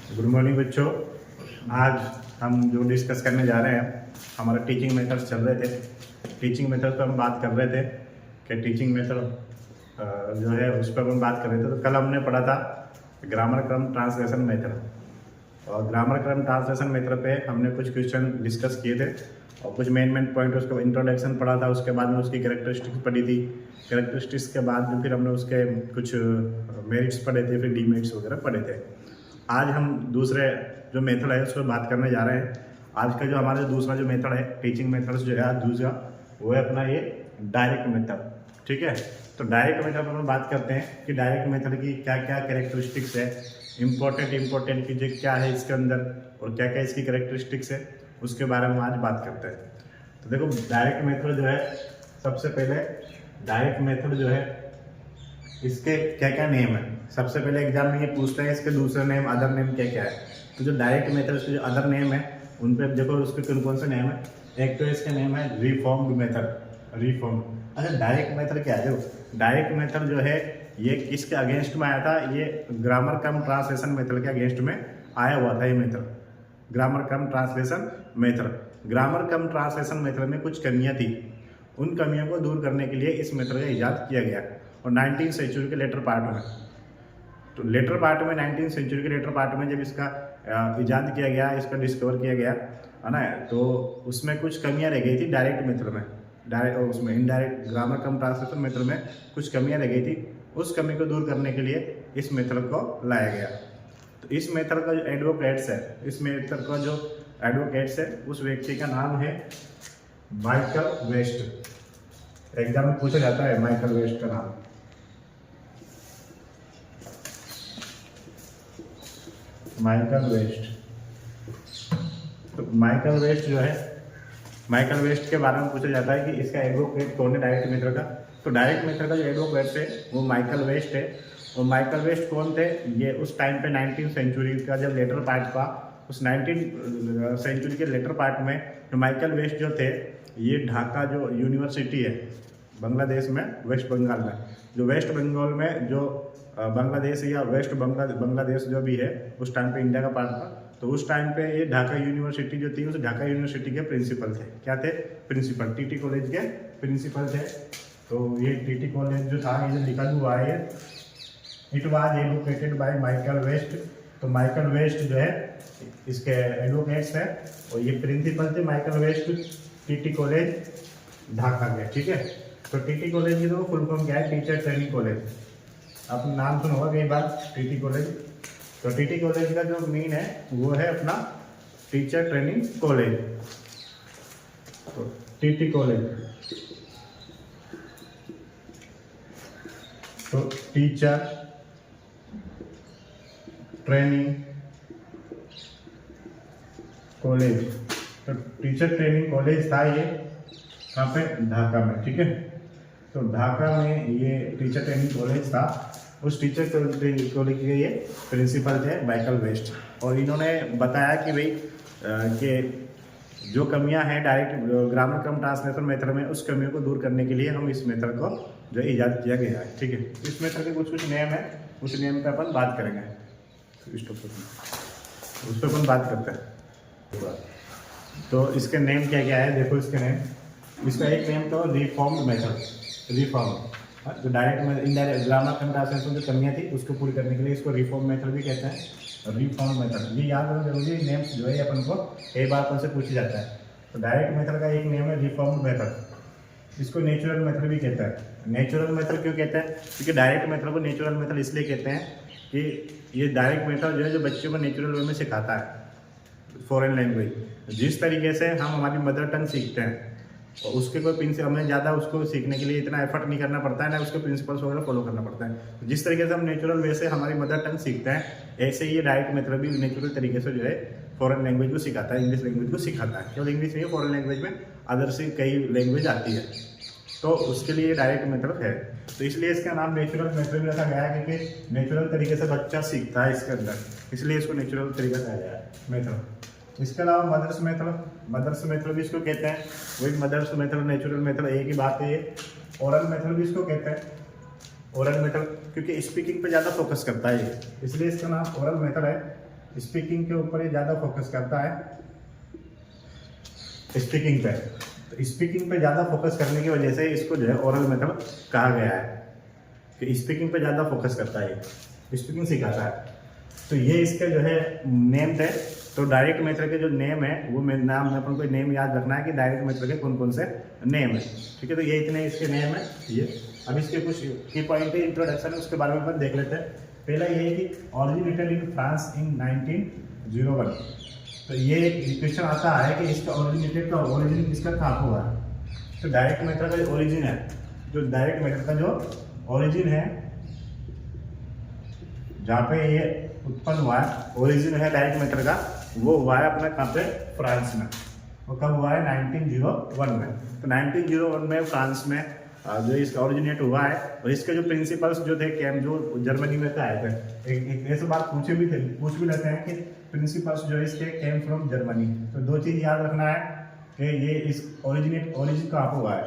Good morning बच्चों। आज हम जो डिस्कस करने जा रहे हैं, हमारे टीचिंग मेथड्स चल रहे थे। टीचिंग मेथड पर हम बात कर रहे थे कि टीचिंग मेथड जो है उस पर हम बात कर रहे थे। तो कल हमने पढ़ा था ग्रामर क्रम ट्रांसलेशन मेथड, और ग्रामर क्रम ट्रांसलेशन मेथड पे हमने कुछ क्वेश्चन डिस्कस किए थे और कुछ मेन पॉइंट, उसका इंट्रोडक्शन पढ़ा था। उसके बाद में उसकी कैरेक्टरिस्टिक्स पढ़ी थी। कैरेक्टरिस्टिक्स के बाद में फिर हमने उसके कुछ मेरिट्स पढ़े थे, फिर डीमेरिट्स वगैरह पढ़े थे। आज हम दूसरे जो मेथड है उस पर बात करने जा रहे हैं। आज का जो हमारा दूसरा जो मेथड है टीचिंग मेथड्स जो है आज दूसरा, वो है अपना ये डायरेक्ट मेथड। ठीक है, तो डायरेक्ट मेथड पर हम बात करते हैं कि डायरेक्ट मेथड की क्या क्या कैरेक्टरिस्टिक्स है, इम्पोर्टेंट की जो क्या है इसके अंदर और क्या क्या इसकी कैरेक्टरिस्टिक्स है, उसके बारे में आज बात करते हैं। तो देखो, डायरेक्ट मेथड जो है, सबसे पहले डायरेक्ट मेथड जो है इसके क्या क्या नेम है। सबसे पहले एग्जाम में ये पूछते हैं इसके दूसरे नेम, अदर नेम क्या क्या है। तो जो डायरेक्ट मेथड उसके जो अदर नेम है उन पर देखो उसके कौन कौन से नेम है। एक तो इसका नेम है रिफॉर्म्ड मेथड। रिफॉर्म, अच्छा डायरेक्ट मेथड क्या है? देखो, डायरेक्ट मेथड जो है ये किसके अगेंस्ट में आया था? ये ग्रामर कम ट्रांसलेशन मेथड के अगेंस्ट में आया हुआ था ये मेथड, ग्रामर कम ट्रांसलेशन मेथड। ग्रामर कम ट्रांसलेशन मेथड में कुछ कमियां थी, उन कमियों को दूर करने के लिए इस मेथड का इजाद किया गया। और 19वीं सेंचुरी के लेटर पार्ट में, तो लेटर पार्ट में 19वीं सेंचुरी के लेटर पार्ट में जब इसका इजाद किया गया, इसका डिस्कवर किया गया है ना, तो उसमें कुछ कमियां रह गई थी डायरेक्ट मेथड में। डायरेक्ट उसमें इनडायरेक्ट ग्रामर कम ट्रांसलेशन मेथड में कुछ कमियां रह गई थी। उस कमी को दूर करने के लिए इस मेथड को लाया गया। तो इस मेथड का जो एडवोकेट्स है, इस मेथड का जो एडवोकेट्स है उस व्यक्ति का नाम है माइकल वेस्ट। एग्जाम में पूछा जाता है माइकल वेस्ट का नाम। माइकल वेस्ट, तो माइकल वेस्ट जो है, माइकल वेस्ट के बारे में पूछा जाता है कि इसका एडवोकेट कौन है डायरेक्ट मेथड का। तो डायरेक्ट मेथड का जो एडवोकेट है वो माइकल वेस्ट है। और माइकल वेस्ट कौन थे? ये उस टाइम पे 19वीं सेंचुरी का जब लेटर पार्ट था, उस 19वीं सेंचुरी के लेटर पार्ट में जो माइकल वेस्ट जो थे, ये ढाका जो यूनिवर्सिटी है बांग्लादेश में, वेस्ट बंगाल में, जो वेस्ट बंगाल में जो बांग्लादेश या वेस्ट बांग्लादेश जो भी है उस टाइम पे इंडिया का पार्ट था। तो उस टाइम पे ये ढाका यूनिवर्सिटी जो थी, उस ढाका यूनिवर्सिटी के प्रिंसिपल थे। क्या थे? प्रिंसिपल, टीटी कॉलेज के प्रिंसिपल थे। तो ये टीटी कॉलेज जो था, ये लिखा हुआ है, it was advocated by Michael West. तो माइकल वेस्ट जो है इसके एडवोकेट्स हैं और ये प्रिंसिपल थे Michael West TT college Dhaka के। ठीक है, तो टीटी कॉलेज की तो फुल फॉर्म क्या है? Teacher training college. आपने नाम सुना होगा कई बार, टीटी कॉलेज। तो टीटी कॉलेज का जो मीन है वो है अपना टीचर ट्रेनिंग कॉलेज। तो टीटी कॉलेज, तो टीचर ट्रेनिंग कॉलेज। तो टीचर ट्रेनिंग कॉलेज था ये, कहाँ पे? ढाका में। ठीक है, तो ढाका में ये टीचर ट्रेनिंग कॉलेज था। उस टीचर ट्रेनिंग कॉलेज के ये प्रिंसिपल थे माइकल वेस्ट। और इन्होंने बताया कि भाई कि जो कमियां हैं डायरेक्ट ग्रामर कम ट्रांसलेशन मेथड में, उस कमियों को दूर करने के लिए हम इस मेथड को जो इजाद किया गया है। ठीक है, इस मेथड के कुछ नेम है, उस नेम पे अपन बात करेंगे। उस पर अपन बात करते हैं। तो इसके नेम क्या क्या है? देखो इसके नेम, इसका एक नेम तो रिफॉर्म्ड मेथड। रिफॉर्म, जो डायरेक्ट में इनडायरेक्ट ग्रामर कम ट्रांसलेशन जो कमियां थी उसको पूरी करने के लिए इसको रिफॉर्म मेथड भी कहते हैं। रिफॉर्म मेथड ये याद रखना जरूरी है। नेम्स जो है अपन को कई बार अपन से पूछा जाता है। तो डायरेक्ट मेथड का एक नेम है रिफॉर्म मेथड। इसको नेचुरल मेथड भी कहता है। नेचुरल मेथड क्यों कहते हैं? क्योंकि डायरेक्ट मेथड को नेचुरल मेथड इसलिए कहते हैं कि ये डायरेक्ट मेथड जो है जो बच्चों को नेचुरल वे में सिखाता है फॉरेन लैंग्वेज। जिस तरीके से हम हमारी मदर टंग सीखते हैं और उसके कोई प्रिंसिपल, हमें ज़्यादा उसको सीखने के लिए इतना एफर्ट नहीं करना पड़ता है, ना उसके प्रिंसिपल्स वगैरह फॉलो करना पड़ता है। जिस तरीके से हम नेचुरल वे से हमारी मदर टंग सीखते हैं, ऐसे ही ये डायरेक्ट मेथड भी नेचुरल तरीके से जो है फॉरेन लैंग्वेज को सिखाता है, इंग्लिश लैंग्वेज को सिखाता है। केवल इंग्लिश नहीं, फॉरेन लैंग्वेज में अदर से कई लैंग्वेज आती है, तो उसके लिए डायरेक्ट मेथड है। तो इसलिए इसका नाम नेचुरल मेथड भी रखा गया है, क्योंकि नेचुरल तरीके से बच्चा सीखता है इसके अंदर, इसलिए इसको नेचुरल तरीका कहा गया है मेथड। इसके अलावा मदर्स मेथड भी इसको कहते हैं। वही मदर्स मेथड, नेचुरल मेथड एक ही बात है। ये ओरल मेथड भी इसको कहते हैं। ओरल मेथड क्योंकि स्पीकिंग पे ज़्यादा फोकस करता है ये, इसलिए इसका नाम ओरल मेथड है। स्पीकिंग के ऊपर ये ज़्यादा फोकस करता है, स्पीकिंग पे। तो स्पीकिंग पे ज़्यादा फोकस करने की वजह से इसको जो है ओरल मेथड कहा गया है कि स्पीकिंग पे ज़्यादा फोकस करता है, स्पीकिंग सिखाता है। तो ये इसके जो है नेम थे। तो डायरेक्ट मेथड के जो नेम है वो नाम अपन को नेम याद रखना है कि डायरेक्ट मेथड के कौन कौन से नेम है, ठीक है। तो ये इतने इसके नेम है ये। अब इसके कुछ की पॉइंट है, इंट्रोडक्शन है, उसके बारे में अपन देख लेते हैं। पहला ये है कि ऑरिजिनेटेड इन फ्रांस इन 1901। तो ये क्वेश्चन आता है कि इसका ओरिजिनेटेड का ओरिजिन इसका कहाँ हुआ है। तो डायरेक्ट मेथड का जो ओरिजिन है, जो डायरेक्ट मेथड का जो ओरिजिन है, जहाँ पे ये उत्पन्न हुआ है, ओरिजिन है डायरेक्ट मेथड का, वो हुआ है अपना कहाँ पे, फ्रांस में। वो कब हुआ है, 1901 में। तो 1901 में फ्रांस में जो इसका ओरिजिनेट हुआ है। और इसके जो प्रिंसिपल्स जो थे कैम जो जर्मनी में से आए थे, एक ऐसे बात पूछ भी लेते हैं कि प्रिंसिपल्स जो इसके केम फ्रॉम जर्मनी। तो दो चीज़ याद रखना है कि ये इस ओरिजिन कहाँ हुआ है।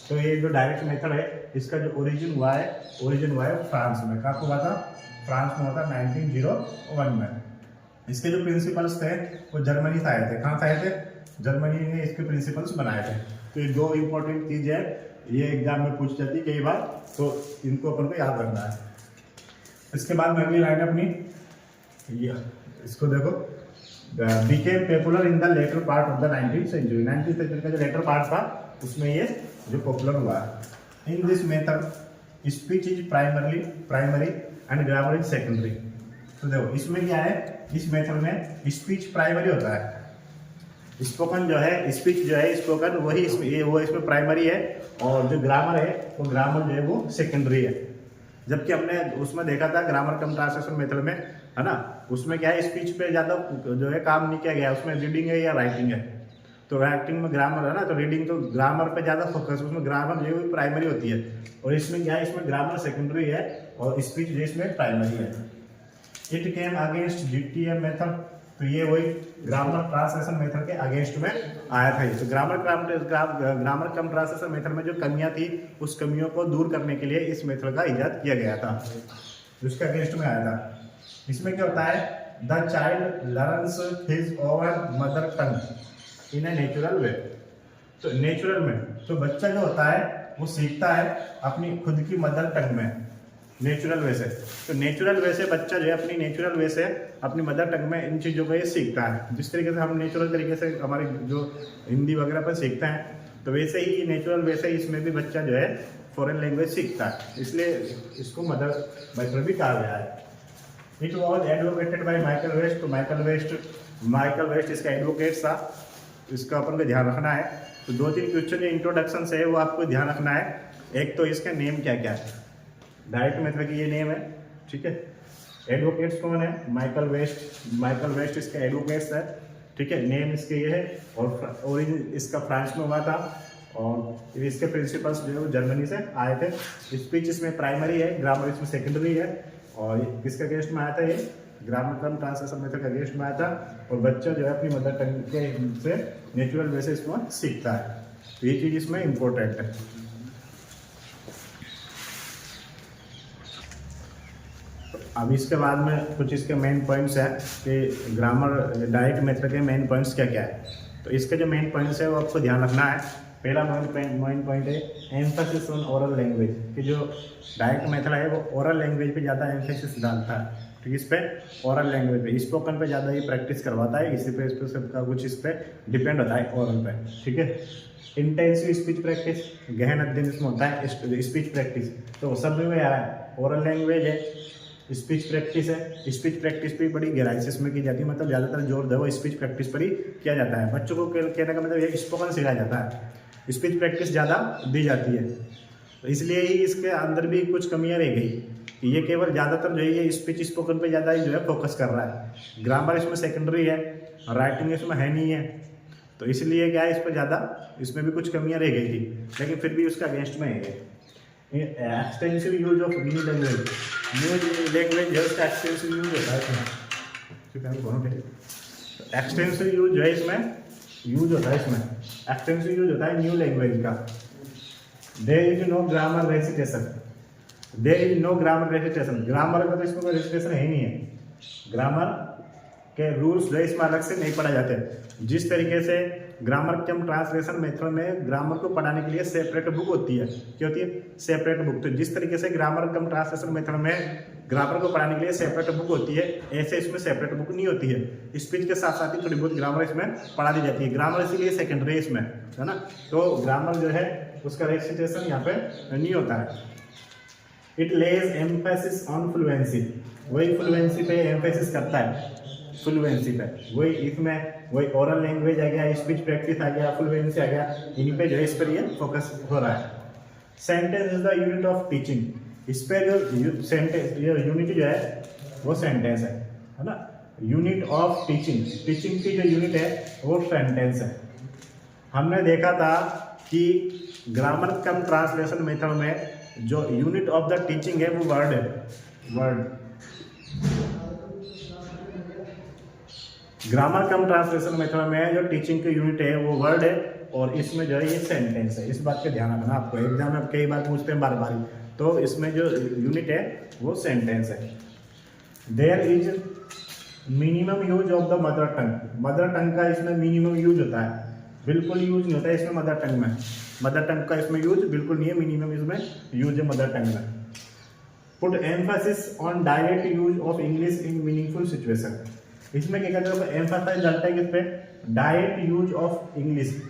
तो ये जो डायरेक्ट मेथड है इसका जो ओरिजिन हुआ है फ्रांस में। कहाँ हुआ था, फ्रांस में हुआ था 1901 में। इसके जो प्रिंसिपल्स थे वो जर्मनी से आए थे। कहाँ से आए थे, जर्मनी ने इसके प्रिंसिपल्स बनाए थे। तो ये दो इंपॉर्टेंट चीज़ है, ये एग्जाम में पूछ जाती है कई बार, तो इनको अपन को याद रखना है। इसके बाद में अगली लाइन अपनी ये, इसको देखो, became popular in the latter part of the 19th century. 19th century का जो लेटर पार्ट था उसमें ये जो पॉपुलर हुआ है। In this method speech is primary and grammar is secondary. तो देखो इसमें क्या है, इस मेथड में स्पीच प्राइमरी होता है, स्पोकन जो है, स्पीच जो है स्पोकन वही इसमें प्राइमरी है, और जो ग्रामर है वो ग्रामर जो है वो सेकेंडरी है। जबकि हमने उसमें देखा था ग्रामर कम ट्रांसलेशन मेथड में, है ना, उसमें क्या है, स्पीच पे ज़्यादा जो है काम नहीं किया गया, उसमें रीडिंग है या राइटिंग है। तो राइटिंग में ग्रामर है ना, तो रीडिंग तो ग्रामर पे ज़्यादा फोकस, उसमें ग्रामर जो है प्राइमरी होती है। और इसमें क्या है, इसमें ग्रामर सेकेंडरी है और स्पीच जो इसमें प्राइमरी है। It came against GTM method. तो ये वही ग्रामर ट्रांसलेशन मेथड के अगेंस्ट में आया था। तो ग्रामर कम ट्रांसलेशन मेथड में जो कमियां थी उस कमियों को दूर करने के लिए इस मेथड का इजाद किया गया था, जिसके अगेंस्ट में आया था। इसमें क्या होता है, the child learns his over mother tongue in a natural way. तो नेचुरल में तो बच्चा जो होता है वो सीखता है अपनी खुद की मदर टंग में, नेचुरल वे से। तो नेचुरल वे से बच्चा जो है अपनी नेचुरल वे से अपनी मदर टंग में इन चीज़ों को ये सीखता है। जिस तरीके से हम नेचुरल तरीके से हमारे जो हिंदी वगैरह पर सीखते हैं, तो वैसे ही नेचुरल वैसे ही इसमें भी बच्चा जो है फॉरेन लैंग्वेज सीखता है, इसलिए इसको मदर मेथड भी कहा गया है। It was advocated by Michael West. तो माइकल वेस्ट इसका एडवोकेट था, इसका अपन को ध्यान रखना है। तो दो तीन क्वेश्चन जो इंट्रोडक्शन से है वो आपको ध्यान रखना है। एक तो इसका नेम क्या क्या है, डायरेक्ट मेथड की ये नेम है, ठीक है। एडवोकेट्स कौन है, माइकल वेस्ट इसका एडवोकेट्स है, ठीक है। नेम इसके ये है, और ओरिजिन इसका फ्रांस में हुआ था, और इसके प्रिंसिपल्स जो है वो जर्मनी से आए थे। स्पीच इसमें प्राइमरी है, ग्रामर इसमें सेकेंडरी है, और किसके अगेंस्ट में आया था, ये ग्रामर कम ट्रांसलेशन मेथड के अगेंस्ट में आया था। और बच्चा जो है अपनी मदर टंग के से नेचुरल वे से इसको सीखता है। तो ये चीज़ इसमें इम्पोर्टेंट है। अब इसके बाद में कुछ इसके मेन पॉइंट्स हैं कि ग्रामर डायरेक्ट मेथड के मेन पॉइंट्स क्या क्या है। तो इसके जो मेन पॉइंट्स है वो आपको ध्यान रखना है। पहला मेन पॉइंट है एम्फेसिस ऑन ओरल लैंग्वेज, कि जो डायरेक्ट मेथड है वो ओरल लैंग्वेज पे ज़्यादा एम्फेसिस डालता है। तो इस पे ओरल लैंग्वेज पे, स्पोकन पे ज़्यादा ये प्रैक्टिस करवाता है, इसी पे इस पे सबका कुछ इस पे डिपेंड होता है ओरल पे, ठीक है। इंटेंसिव स्पीच प्रैक्टिस, गहन अध्ययन इसमें होता है स्पीच प्रैक्टिस। तो सब में आ रहा है, ओरल लैंग्वेज है, स्पीच प्रैक्टिस है। स्पीच प्रैक्टिस पे बड़ी गहराई से इसमें की जाती है, मतलब ज़्यादातर जोर दो स्पीच प्रैक्टिस पर ही किया जाता है। बच्चों को कहने का मतलब ये स्पोकन सिखाया जाता है, स्पीच प्रैक्टिस ज़्यादा दी जाती है। तो इसलिए ही इसके अंदर भी कुछ कमियां रह गई कि ये केवल ज़्यादातर जो है ये स्पीच स्पोकन पे ज़्यादा ही जो है फोकस कर रहा है। ग्रामर इसमें सेकेंडरी है, राइटिंग इसमें है नहीं है, तो इसलिए क्या है इस पर ज़्यादा, इसमें भी कुछ कमियां रह गई थी, लेकिन फिर भी उसका अगेंस्ट में है। Extensive use of new language है, उसका एक्सटेंसिव यूज होता है। एक्सटेंसिव यूज जो है इसमें यूज होता है, इसमें एक्सटेंसिव यूज होता है न्यू लैंग्वेज का। There is no grammar recitation, there is no grammar recitation. Grammar का तो इसमें कोई रेसिटेशन है ही नहीं है, ग्रामर के रूल्स जो है इसमें अलग से नहीं पढ़ाए जाते। जिस तरीके से ग्रामर कम ट्रांसलेशन मेथड में ग्रामर को पढ़ाने के लिए सेपरेट बुक होती है, क्या होती है? Separate book. तो जिस तरीके से ग्रामर कम ट्रांसलेशन मेथड में ग्रामर को पढ़ाने के लिए सेपरेट बुक होती है, ऐसे इसमें सेपरेट बुक नहीं होती है। स्पीच के साथ साथ ही थोड़ी बहुत ग्रामर इसमें पढ़ा दी जाती है। ग्रामर इसीलिए सेकेंडरी इसमें, है ना। तो ग्रामर जो है उसका रेसिटेशन यहाँ पे नहीं होता है। It Lay's emphasis on fluency, वही फ्लुएंसी पे एम्फेसिस करता है, फ्लुएंसी पे। वही इसमें वही ओरल लैंग्वेज आ गया, स्पीच प्रैक्टिस आ गया, फ्लुएंसी आ गया, इन पे जो है इस पर ये फोकस हो रहा है। Sentence is the unit of teaching, इस पे जो सेंटेंस यूनिट जो है वो सेंटेंस है ना। यूनिट ऑफ टीचिंग, टीचिंग की जो यूनिट है वो सेंटेंस है। हमने देखा था कि ग्रामर कम ट्रांसलेशन मेथड में जो यूनिट ऑफ द टीचिंग है वो वर्ड है, वर्ड। ग्रामर कम ट्रांसलेशन मेथड में जो टीचिंग की यूनिट है वो वर्ड है, और इसमें जो है ये सेंटेंस है। इस बात का ध्यान रखना, आपको एग्जाम में कई बार पूछते हैं बार बार, तो इसमें जो यूनिट है वो सेंटेंस है। There is minimum use of the mother tongue, mother tongue का इसमें मिनिमम यूज होता है, बिल्कुल यूज नहीं होता है इसमें मदर टंग में। मदर टंग का इसमें यूज बिल्कुल नहीं है, मिनिमम इसमें यूज है मदर टंग में। Put emphasis on direct use of English in meaningful situation, इसमें क्या कहते हैं? एम्फेसाइज डालता है किस पे? Direct use of English,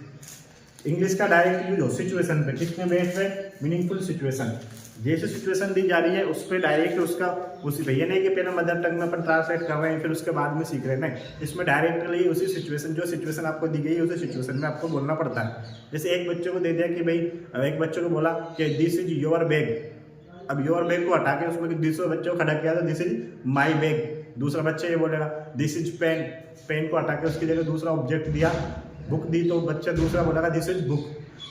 English का डायरेक्ट यूज हो सिचुएशन पे, किसमें बेस पे? Meaningful situation. जैसे सिचुएशन दी जा रही है उस पर डायरेक्ट उसका उसी पे, ये नहीं कि पहले मदर टंग में अपन ट्रांसलेट कर रहे हैं फिर उसके बाद में सीख रहे हैं, नहीं। इसमें डायरेक्टली उसी सिचुएशन, जो सिचुएशन आपको दी गई है उसी सिचुएशन में आपको बोलना पड़ता है। जैसे एक बच्चे को दे दिया कि भाई, एक बच्चे को बोला कि दिस इज योर बैग, अब योर बैग को हटा के उसमें दूसरे बच्चे को खड़ा किया तो दिस इज माई बैग। दूसरा बच्चा ये बोलेगा दिस इज पेन, पेन को हटा के उसकी जगह दूसरा ऑब्जेक्ट दिया, बुक दी, तो बच्चा दूसरा बोलेगा दिस इज बुक।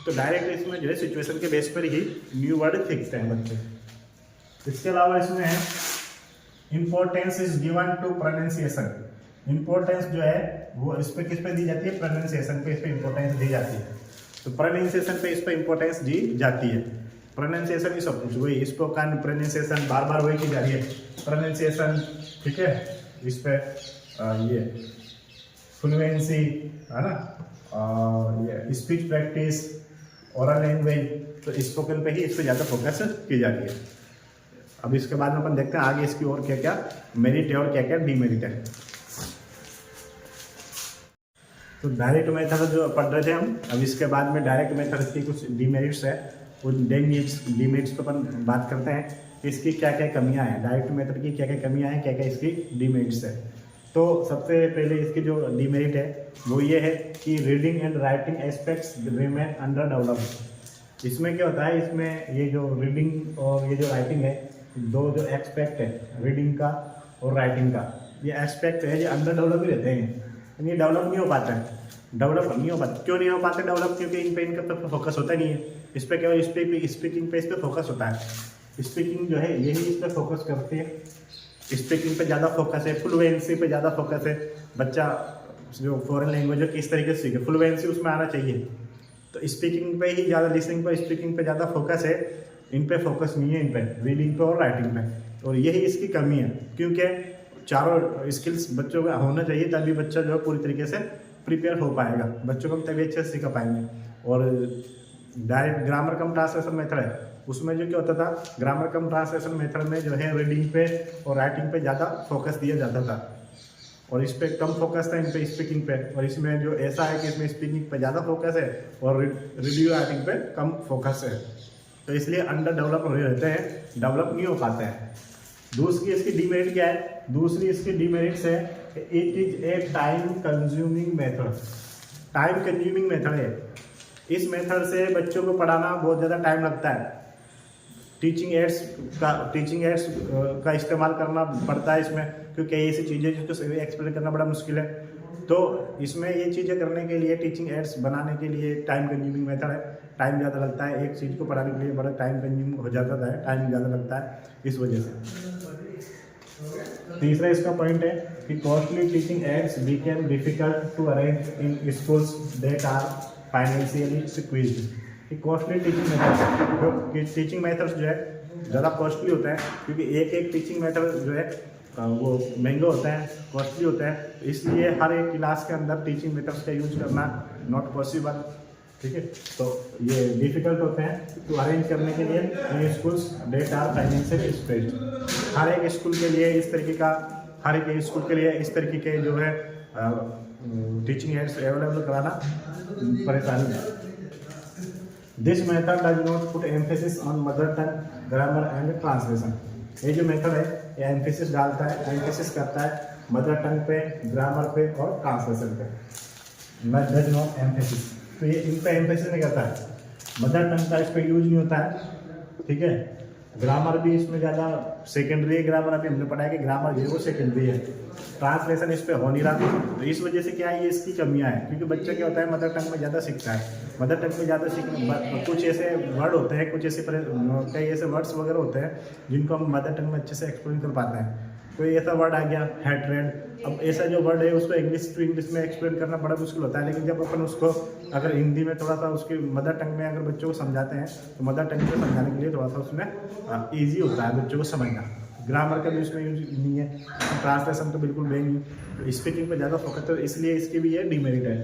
तो डायरेक्ट इसमें जो है सिचुएशन के बेस पर ही न्यू वर्ड सीखते हैं बच्चे। इसके अलावा इसमें है importance is given to pronunciation, importance जो है वो इस पर किस पे दी जाती है? प्रोनाउंसिएशन पे इस पे इंपॉर्टेंस दी जाती है। तो प्रोनाउंसिएशन पे इस पे इंपॉर्टेंस दी जाती है। प्रोनाउंसिएशन ही सब कुछ वही, इस पर प्रोनाउंसिएशन बार बार वही की जा रही है, प्रोनाउंसिएशन, ठीक है। इस पे ये फ्लुएंसी है ना, ये स्पीच प्रैक्टिस, ओरल लैंग्वेज, तो स्पोकन पे ही इस पे ज़्यादा फोकस की जाती है। अब इसके बाद में अपन देखते हैं आगे इसकी और क्या क्या मेरिट है और क्या क्या डीमेरिट है। तो डायरेक्ट मेथड जो पढ़ रहे थे हम, अब इसके बाद में डायरेक्ट मेथड की कुछ डीमेरिट्स है, उन डीमेरिट्स पर अपन बात करते हैं कि इसकी क्या क्या कमियां हैं, डायरेक्ट मेथड की क्या क्या कमियां हैं, क्या क्या इसकी डीमेरिट्स है। तो सबसे पहले इसकी जो डीमेरिट है वो ये है कि reading and writing aspects remain under developed. इसमें क्या होता है, इसमें ये जो रीडिंग और ये जो राइटिंग है, दो जो एस्पेक्ट है रीडिंग का और राइटिंग का, ये एस्पेक्ट है ये अंडर डेवलप ही रहते हैं, यानी डेवलप नहीं हो पाता है, डेवलप नहीं हो पाता। क्यों नहीं हो पाते डेवलप? क्योंकि इन पे इनका तो फोकस होता नहीं है, इस पर केवल स्पीकिंग पे इस पर फोकस होता है। स्पीकिंग जो है यही इस पर फोकस करती है, स्पीकिंग पे ज़्यादा फोकस है, फ्लुएंसी पे ज़्यादा फोकस है। बच्चा जो फॉरेन लैंग्वेज है किस तरीके से सीखे, फ्लुएंसी उसमें आना चाहिए, तो स्पीकिंग पे ही ज़्यादा, लिसनिंग पे स्पीकिंग पे ज़्यादा फोकस है, इन पे फोकस नहीं है, इन पे रीडिंग पे और राइटिंग पे। और यही इसकी कमी है, क्योंकि चारों स्किल्स बच्चों का होना चाहिए, तभी बच्चा जो है पूरी तरीके से प्रिपेयर हो पाएगा, बच्चों को हम तभी अच्छे से सीख पाएंगे। और डायरेक्ट ग्रामर कम ट्रांसलेशन मेथड है, उसमें जो क्या होता था, ग्रामर कम ट्रांसलेशन मेथड में जो है रीडिंग पे और राइटिंग पे ज़्यादा फोकस दिया जाता था, और इस पर कम फोकस था इन पे स्पीकिंग पे। और इसमें जो ऐसा है कि इसमें स्पीकिंग पे ज़्यादा फोकस है और रीडिंग राइटिंग पे कम फोकस है, तो इसलिए अंडर डेवलप हो रहते हैं, डेवलप नहीं हो पाते हैं। दूसरी इसकी डीमेरिट क्या है? दूसरी इसकी डीमेरिट्स है, it is a time consuming method, time consuming method है। इस मेथड से बच्चों को पढ़ाना बहुत ज़्यादा टाइम लगता है, टीचिंग एड्स का इस्तेमाल करना पड़ता है इसमें, क्योंकि ऐसी चीज़ें जिसको एक्सप्लेन करना बड़ा मुश्किल है। तो इसमें ये चीज़ें करने के लिए, टीचिंग एड्स बनाने के लिए टाइम कंज्यूमिंग मेथड है, टाइम ज़्यादा लगता है, एक चीज़ को पढ़ाने के लिए बड़ा टाइम कंज्यूमिंग हो जाता है, टाइम ज़्यादा लगता है इस वजह से। तीसरा इसका पॉइंट है कि costly teaching aids became difficult to arrange in schools that are financially squeezed. कि कॉस्टली टीचिंग मेथड्स जो है ज़्यादा कॉस्टली होता है, क्योंकि एक एक टीचिंग मेथड जो है वो महंगे होते हैं, कॉस्टली होते हैं, तो इसलिए हर एक क्लास के अंदर टीचिंग मेथड्स का यूज करना नॉट पॉसिबल। ठीक है, तो ये डिफ़िकल्ट होते हैं तो अरेंज करने के लिए in schools that are financially stressed. हर एक स्कूल के लिए इस तरीके का, हर एक स्कूल के लिए इस तरीके के जो है टीचिंग एड्स अवेलेबल कराना परेशानी है। This method does not put emphasis on mother tongue, grammar and translation. ये जो मेथड है ये एम्फेसिस डालता है, एम्फेसिस करता है मदर टंग पे, ग्रामर पे और ट्रांसलेशन पे। डज नॉट एम्फेसिस, तो ये इन पे एम्फेसिस नहीं करता है, मदर टंग का इस पर यूज नहीं होता है। ठीक है, ग्रामर भी इसमें ज़्यादा सेकेंडरी है, ग्रामर अभी हमने पढ़ा है कि ग्रामर जो है वो सेकेंडरी है, ट्रांसलेशन इस पे हो नहीं रहा। तो इस वजह से क्या है, ये इसकी कमियां हैं, क्योंकि बच्चा क्या होता है मदर टंग में ज़्यादा सीखता है, मदर टंग में ज़्यादा सीखने कुछ ऐसे वर्ड होते हैं, कुछ ऐसे कई ऐसे वर्ड्स वगैरह होते हैं जिनको हम मदर टंग में अच्छे से एक्सप्लेन कर पाते हैं। कोई ऐसा वर्ड आ गया हैट्रेड, अब ऐसा जो वर्ड है उसको इंग्लिश टू इंग्लिश में एक्सप्लेन करना बड़ा मुश्किल होता है, लेकिन जब अपन उसको अगर हिंदी में थोड़ा सा उसकी मदर टंग में अगर बच्चों को समझाते हैं तो मदर टंग में समझाने के लिए थोड़ा सा उसमें ईजी होता है बच्चों को समझना। ग्रामर का भी उसमें यूज नहीं है, ट्रांसलेशन तो बिल्कुल भी नहीं, तो स्पीकिंग पर ज़्यादा फोकस है, इसलिए इसकी भी ये डिमेरिट है।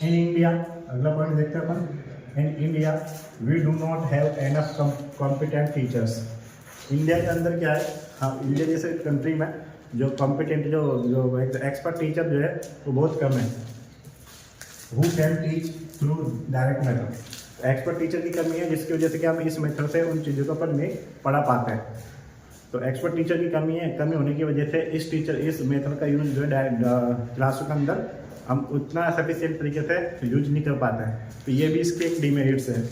इन इंडिया, अगला पॉइंट देखते हैं अपन। In India we do not have enough competent teachers. India के अंदर क्या है, हाँ इंडिया जैसे कंट्री में जो कॉम्पिटेंट जो एक्सपर्ट टीचर जो है वो बहुत कम है। Who can teach through direct method. Expert teacher की कमी है, जिसकी वजह से कि हम इस मेथड से उन चीज़ों को अपन नहीं पढ़ा पाते हैं। तो एक्सपर्ट टीचर की कमी है, कमी होने की वजह से इस मेथड का यूज जो है क्लासों के अंदर हम उतना सफिशिएंट तरीके से यूज नहीं कर पाते हैं, तो ये भी इसके एक डिमेरिट्स है।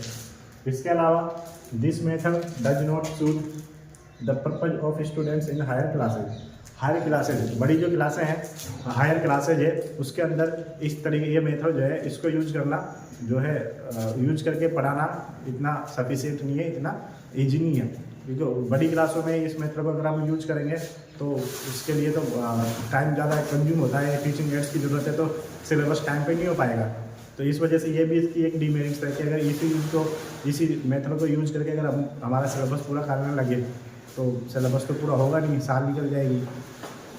इसके अलावा this method does not suit the purpose of students in higher classes. Higher classes, बड़ी जो क्लासें हैं, हायर क्लासेज है, उसके अंदर इस तरीके ये मेथड जो है इसको यूज करना जो है यूज करके पढ़ाना इतना सफिशिएंट नहीं है, इतना ईजी नहीं है, क्योंकि बड़ी क्लासों में इस मेथड को अगर हम यूज करेंगे तो उसके लिए तो टाइम ज़्यादा कंज्यूम होता है, टीचिंग एड्स की ज़रूरत है, तो सिलेबस टाइम पे नहीं हो पाएगा। तो इस वजह से ये भी इसकी एक डिमेरिट्स है कि अगर इसी मेथड को यूज करके अगर हम हमारा सिलेबस पूरा करने लगे तो सिलेबस तो पूरा होगा नहीं, साल निकल जाएगी।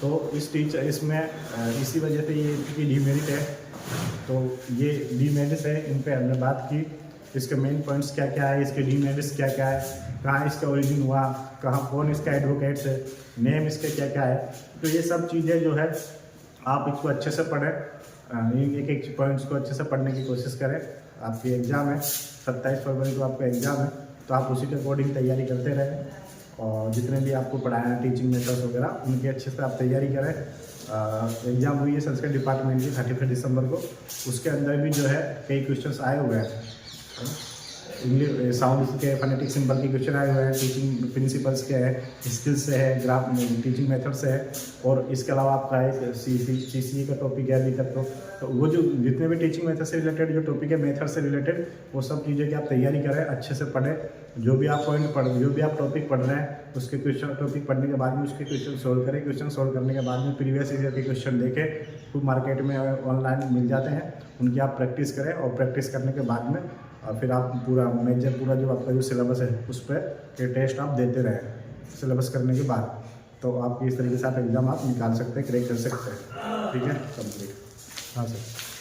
तो इसमें इसी वजह से ये इसकी डिमेरिट है। तो ये डिमेरिट्स है, इन पे हमने बात की, इसके मेन पॉइंट्स क्या क्या है, इसके डिमेरिट्स क्या क्या है, कहाँ इसका ओरिजिन हुआ, कहाँ कौन इसका एडवोकेट्स है, नेम इसके क्या क्या है। तो ये सब चीज़ें जो है आप इसको अच्छे से पढ़ें, एक एक पॉइंट्स को अच्छे से पढ़ने की कोशिश करें। आपकी एग्ज़ाम है 27 फरवरी को आपका एग्ज़ाम है, तो आप उसी के अकॉर्डिंग तैयारी करते रहें, और जितने भी आपको पढ़ाया है टीचिंग मेथड्स वगैरह उनकी अच्छे से आप तैयारी करें। एग्ज़ाम हुई है संस्कृत डिपार्टमेंट की 31 दिसंबर को, उसके अंदर भी जो है कई क्वेश्चंस आए हुए हैं, इंग्लिश साउंड के फोनेटिक सिंबल के क्वेश्चन आए हुए हैं, टीचिंग प्रिंसिपल्स के है, स्किल्स से है, ग्राफ टीचिंग मेथड से है, और इसके अलावा आपका है CCE का टॉपिक है अभी तक। तो वो जो जितने भी टीचिंग मेथड से रिलेटेड जो टॉपिक है, मेथड से रिलेटेड, वो सब चीज़ें की आप तैयारी करें, अच्छे से पढ़ें। जो भी आप जो भी आप टॉपिक पढ़ रहे हैं उसके टॉपिक पढ़ने के बाद में उसके क्वेश्चन सोल्व करें। क्वेश्चन सोल्व करने के बाद में प्रीवियस ईयर के क्वेश्चन देखें, खूब मार्केट में ऑनलाइन मिल जाते हैं, उनकी आप प्रैक्टिस करें, और प्रैक्टिस करने के बाद में और फिर आप पूरा जो आपका जो सिलेबस है उस पर ये टेस्ट आप देते रहें सिलेबस करने के बाद। तो आप इस तरीके से आप एग्ज़ाम आप निकाल सकते हैं, क्रैक कर सकते हैं। ठीक है, कंप्लीट। हाँ सर।